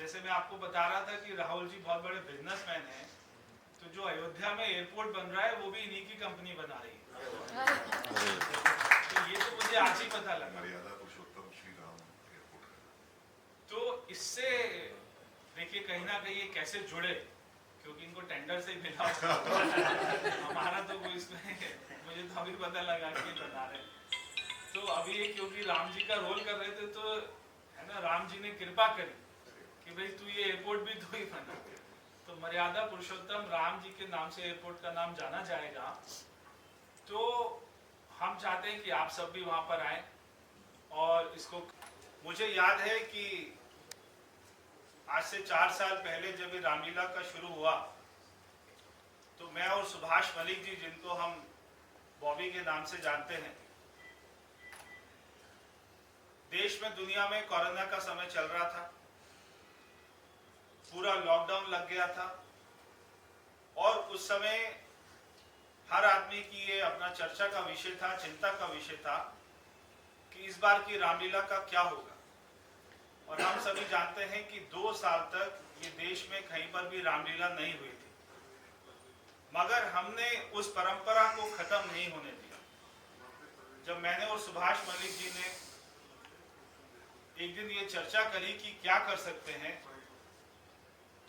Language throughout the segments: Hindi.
जैसे मैं आपको बता रहा था कि राहुल जी बहुत बड़े बिजनेसमैन हैं, तो जो अयोध्या में एयरपोर्ट बन रहा है वो भी इन्हीं की कंपनी बना रही है। तो ये तो मुझे आज ही पता लगा। मर्यादा पुरुषोत्तम श्री राम एयरपोर्ट। तो इससे देखिए कहीं ना कहीं ये कैसे जुड़े, क्योंकि इनको टेंडर से ही मिला हमारा तो कोई इसमें मुझे तो अभी पता लगा कि बता रहे। तो अभी ये क्योंकि राम जी का रोल कर रहे थे, तो है ना, राम जी ने कृपा करी कि भाई तू ये एयरपोर्ट भी तू ही बना। तो मर्यादा पुरुषोत्तम राम जी के नाम से एयरपोर्ट का नाम जाना जाएगा। तो हम चाहते हैं कि आप सब भी वहां पर आए और इसको, मुझे याद है कि आज से 4 साल पहले जब ये रामलीला का शुरू हुआ, तो मैं और सुभाष मलिक जी, जिनको हम बॉबी के नाम से जानते हैं, देश में दुनिया में कोरोना का समय चल रहा था, पूरा लॉकडाउन लग गया था और उस समय हर आदमी की ये अपना चर्चा का विषय था, चिंता का विषय था कि इस बार की रामलीला का क्या होगा। और हम सभी जानते हैं कि 2 साल तक ये देश में कहीं पर भी रामलीला नहीं हुई थी, मगर हमने उस परंपरा को खत्म नहीं होने दिया। जब मैंने और सुभाष मलिक जी ने एक दिन ये चर्चा करी कि क्या कर सकते हैं,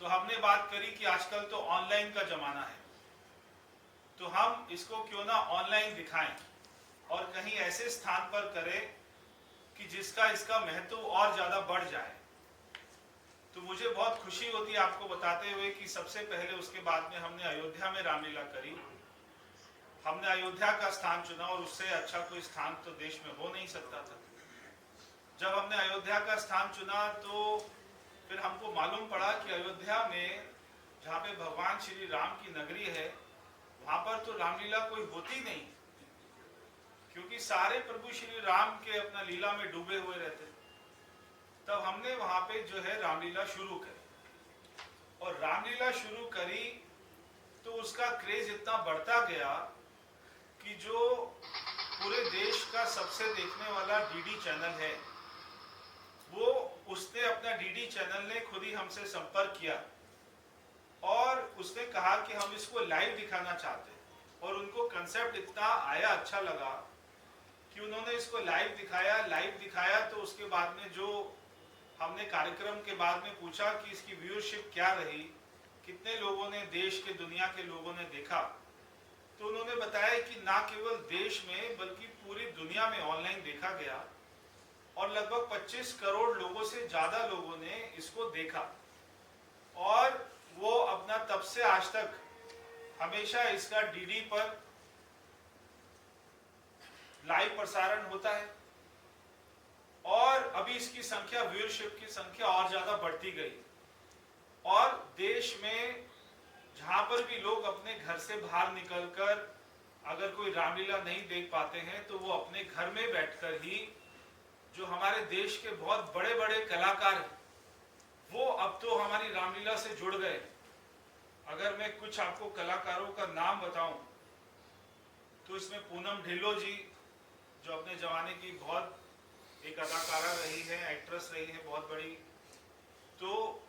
तो हमने बात करी कि आजकल तो ऑनलाइन का जमाना है, तो हम इसको क्यों ना ऑनलाइन दिखाएं और कहीं ऐसे स्थान पर करें कि जिसका इसका महत्व और ज्यादा बढ़ जाए। तो मुझे बहुत खुशी होती है आपको बताते हुए कि सबसे पहले उसके बाद में हमने अयोध्या में रामलीला करी। हमने अयोध्या का स्थान चुना और उससे अच्छा कोई स्थान तो देश में हो नहीं सकता था। जब हमने अयोध्या का स्थान चुना तो फिर हमको मालूम पड़ा कि अयोध्या में, जहाँ पे भगवान श्री राम की नगरी है, वहां पर तो रामलीला कोई होती नहीं, क्योंकि सारे प्रभु श्री राम के अपना लीला में डूबे हुए रहते। तब हमने वहां पे जो है रामलीला शुरू करी और रामलीला शुरू करी तो उसका क्रेज इतना बढ़ता गया कि जो पूरे देश का सबसे देखने वाला डीडी चैनल है, वो उसने अपना डीडी चैनल ने खुद ही हमसे संपर्क किया और उसने कहा कि हम इसको लाइव दिखाना चाहते हैं। और उनको कंसेप्ट इतना आया, अच्छा लगा कि उन्होंने इसको लाइव दिखाया। तो उसके बाद में जो हमने कार्यक्रम के बाद में पूछा कि इसकी व्यूअरशिप क्या रही, कितने लोगों ने, देश के दुनिया के लोगों ने देखा, तो उन्होंने बताया कि ना केवल देश में बल्कि पूरी दुनिया में ऑनलाइन देखा गया और लगभग 25 करोड़ लोगों से ज्यादा लोगों ने इसको देखा। और वो अपना तब से आज तक हमेशा इसका डीडी पर लाइव प्रसारण होता है और अभी इसकी संख्या, व्यूअरशिप की संख्या और ज्यादा बढ़ती गई और देश में जहां पर भी लोग अपने घर से बाहर निकलकर अगर कोई रामलीला नहीं देख पाते हैं तो वो अपने घर में बैठकर ही, जो हमारे देश के बहुत बड़े बड़े कलाकार हैं, वो अब तो हमारी रामलीला से जुड़ गए। अगर मैं कुछ आपको कलाकारों का नाम बताऊं तो इसमें पूनम ढिल्लो जी, जो अपने जमाने की बहुत एक अदाकारा रही है, एक्ट्रेस रही है बहुत बड़ी, तो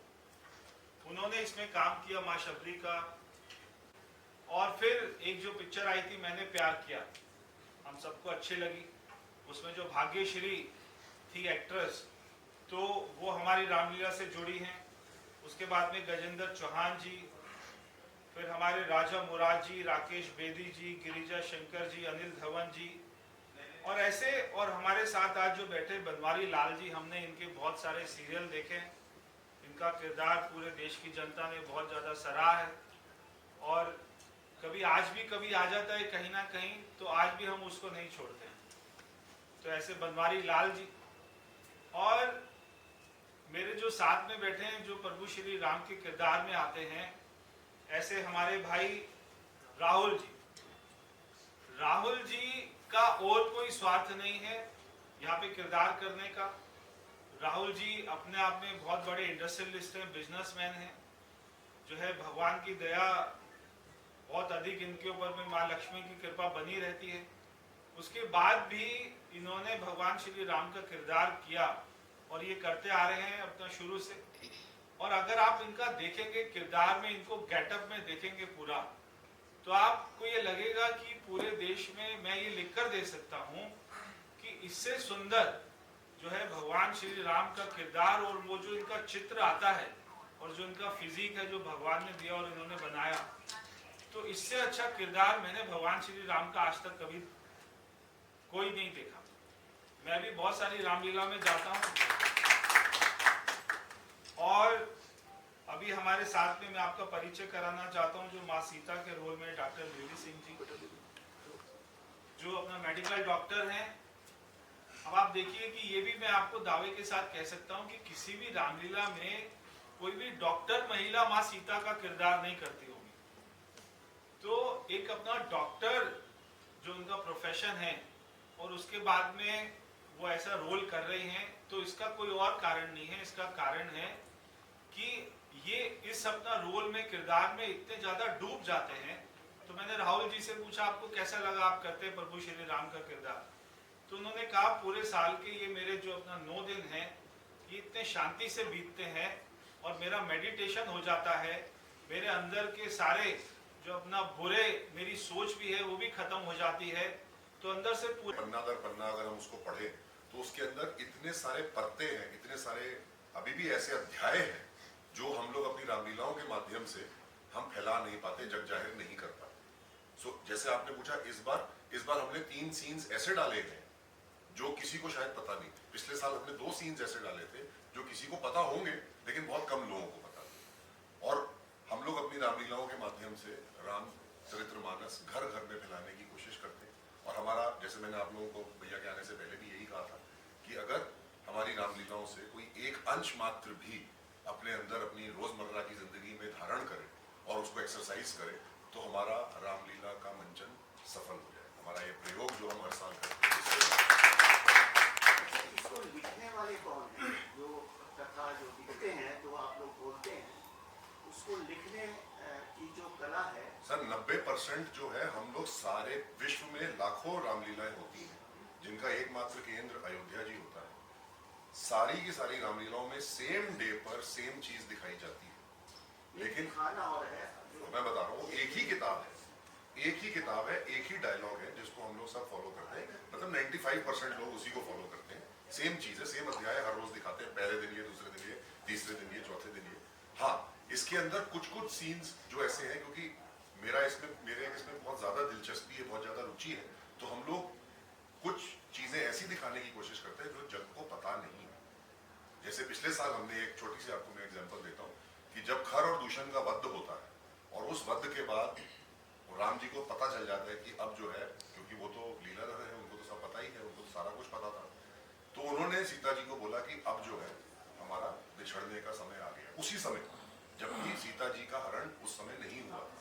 उन्होंने इसमें काम किया, माँ शबरी का। और फिर एक जो पिक्चर आई थी मैंने प्यार किया, हम सबको अच्छी लगी, उसमें जो भाग्यश्री थी एक्ट्रेस, तो वो हमारी रामलीला से जुड़ी हैं। उसके बाद में गजेंद्र चौहान जी, फिर हमारे राजा मुराद जी, राकेश बेदी जी, गिरिजा शंकर जी, अनिल धवन जी और ऐसे, और हमारे साथ आज जो बैठे बनवारी लाल जी, हमने इनके बहुत सारे सीरियल देखे, इनका किरदार पूरे देश की जनता ने बहुत ज़्यादा सराहा है और कभी आज भी कभी आ जाता है कहीं ना कहीं, तो आज भी हम उसको नहीं छोड़ते हैं। तो ऐसे बनवारी लाल जी, और मेरे जो साथ में बैठे हैं जो प्रभु श्री राम के किरदार में आते हैं, ऐसे हमारे भाई राहुल जी। राहुल जी का और कोई स्वार्थ नहीं है यहाँ पे किरदार करने का। राहुल जी अपने आप में बहुत बड़े इंडस्ट्रियलिस्ट हैं, बिजनेसमैन हैं, जो है भगवान की दया बहुत अधिक इनके ऊपर में, माँ लक्ष्मी की कृपा बनी रहती है। उसके बाद भी इन्होंने भगवान श्री राम का किरदार किया और ये करते आ रहे हैं अपना शुरू से। और अगर आप इनका देखेंगे किरदार में, इनको गेटअप में देखेंगे पूरा, तो आपको ये लगेगा कि पूरे देश में मैं ये लिखकर दे सकता हूँ कि इससे सुंदर जो है भगवान श्री राम का किरदार और वो जो इनका चित्र आता है और जो इनका फिजिक है जो भगवान ने दिया और इन्होंने बनाया, तो इससे अच्छा किरदार मैंने भगवान श्री राम का आज तक कभी कोई नहीं देखा। मैं भी बहुत सारी रामलीला में जाता हूँ और अभी हमारे साथ में मैं आपका परिचय कराना चाहता हूँ जो माँ सीता के रोल में डॉक्टर देवी सिंह जी, जो अपना मेडिकल डॉक्टर हैं। अब आप देखिए कि ये भी मैं आपको दावे के साथ कह सकता हूँ कि किसी भी रामलीला में कोई भी डॉक्टर महिला माँ सीता का किरदार नहीं करती होगी। तो एक अपना डॉक्टर जो उनका प्रोफेशन है और उसके बाद में वो ऐसा रोल कर रही हैं, तो इसका कोई और कारण नहीं है। इसका कारण है कि ये इस अपना रोल में, किरदार में इतने ज्यादा डूब जाते हैं। तो मैंने राहुल जी से पूछा आपको कैसा लगा आप करते हैं प्रभु श्री राम का किरदार, तो उन्होंने कहा पूरे साल के ये मेरे जो अपना 9 दिन हैं ये इतने शांति से बीतते हैं और मेरा मेडिटेशन हो जाता है, मेरे अंदर के सारे जो अपना बुरे मेरी सोच भी है वो भी खत्म हो जाती है। तो अंदर से पूरे पन्ना दर पन्ना अगर हम उसको पढ़े तो उसके अंदर इतने सारे पत्ते हैं, इतने सारे अभी भी ऐसे अध्याय हैं जो हम लोग अपनी रामलीलाओं के माध्यम से हम फैला नहीं पाते, जग जाहिर नहीं कर पाते। सो जैसे आपने पूछा, इस बार हमने 3 सीन्स ऐसे डाले हैं जो किसी को शायद पता नहीं थे। पिछले साल हमने 2 सीन्स ऐसे डाले थे जो किसी को पता होंगे लेकिन बहुत कम लोगों को पता थे। और हम लोग अपनी रामलीलाओं के माध्यम से राम चरित्रमानस घर घर में फैलाने की कोशिश करते हैं। और हमारा, जैसे मैंने आप लोगों को भैया के आने से पहले भी यही कहा था कि अगर हमारी रामलीलाओं से कोई एक अंश मात्र भी अपने अंदर अपनी रोजमर्रा की जिंदगी में धारण करे और उसको एक्सरसाइज करे तो हमारा रामलीला का मंचन सफल हो जाए। हमारा ये प्रयोग जो हम हर साल करते हैं, इसको लिखने वाले कौन हैं? जो कथा जो लिखते हैं, जो आप लोग बोलते हैं, उसको लिखने की जो कला है सर 90% जो है, हम लोग सारे विश्व में लाखों रामलीलाएं होती हैं जिनका एकमात्र केंद्र अयोध्या जी होता है। सारी की सारी रामलीलाओं में सेम डे पर सेम चीज दिखाई जाती है। लेकिन खाना और है मैं बता रहा हूँ, एक ही किताब है, एक ही डायलॉग है जिसको हम लोग सब फॉलो करते हैं। मतलब 95% लोग उसी को फॉलो करते हैं। सेम चीज है, सेम अध्याय हर रोज दिखाते हैं। पहले दिन ये, दूसरे दिन ये, तीसरे दिन ये, चौथे दिन ये। हाँ, इसके अंदर कुछ सीन्स जो ऐसे हैं, क्योंकि मेरे इसमें बहुत ज्यादा दिलचस्पी है, बहुत ज्यादा रुचि है, तो हम लोग कुछ चीजें ऐसी दिखाने की कोशिश करते हैं जो जग को पता नहीं है। जैसे पिछले साल हमने एक छोटी सी, आपको मैं एग्जांपल देता हूँ कि जब खर और दूषण का वध होता है और उस वध के बाद राम जी को पता चल जाता है कि अब जो है, क्योंकि वो तो लीलाधर है, उनको तो सब पता ही है, उनको तो सारा कुछ पता था, तो उन्होंने सीता जी को बोला कि अब जो है हमारा बिछड़ने का समय आ गया। उसी समय, जबकि सीता जी का हरण उस समय नहीं हुआ था,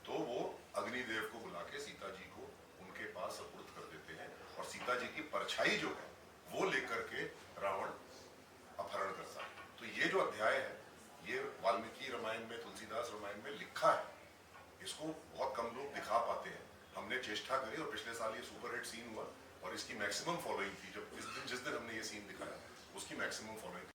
तो वो अग्निदेव को बुला के सीता जी को उनके पास सुपुर्द कर देते हैं और सीता जी की परछाई जो है वो लेकर के रावण अपहरण करता है। तो ये जो अध्याय है ये वाल्मीकि रामायण में, तुलसीदास रामायण में लिखा है। इसको बहुत कम लोग दिखा पाते हैं। हमने चेष्टा करी और पिछले साल ये सुपरहिट सीन हुआ और इसकी मैक्सिमम फॉलोइंग थी। जिस दिन हमने ये सीन दिखाया उसकी मैक्सिमम फॉलोइंग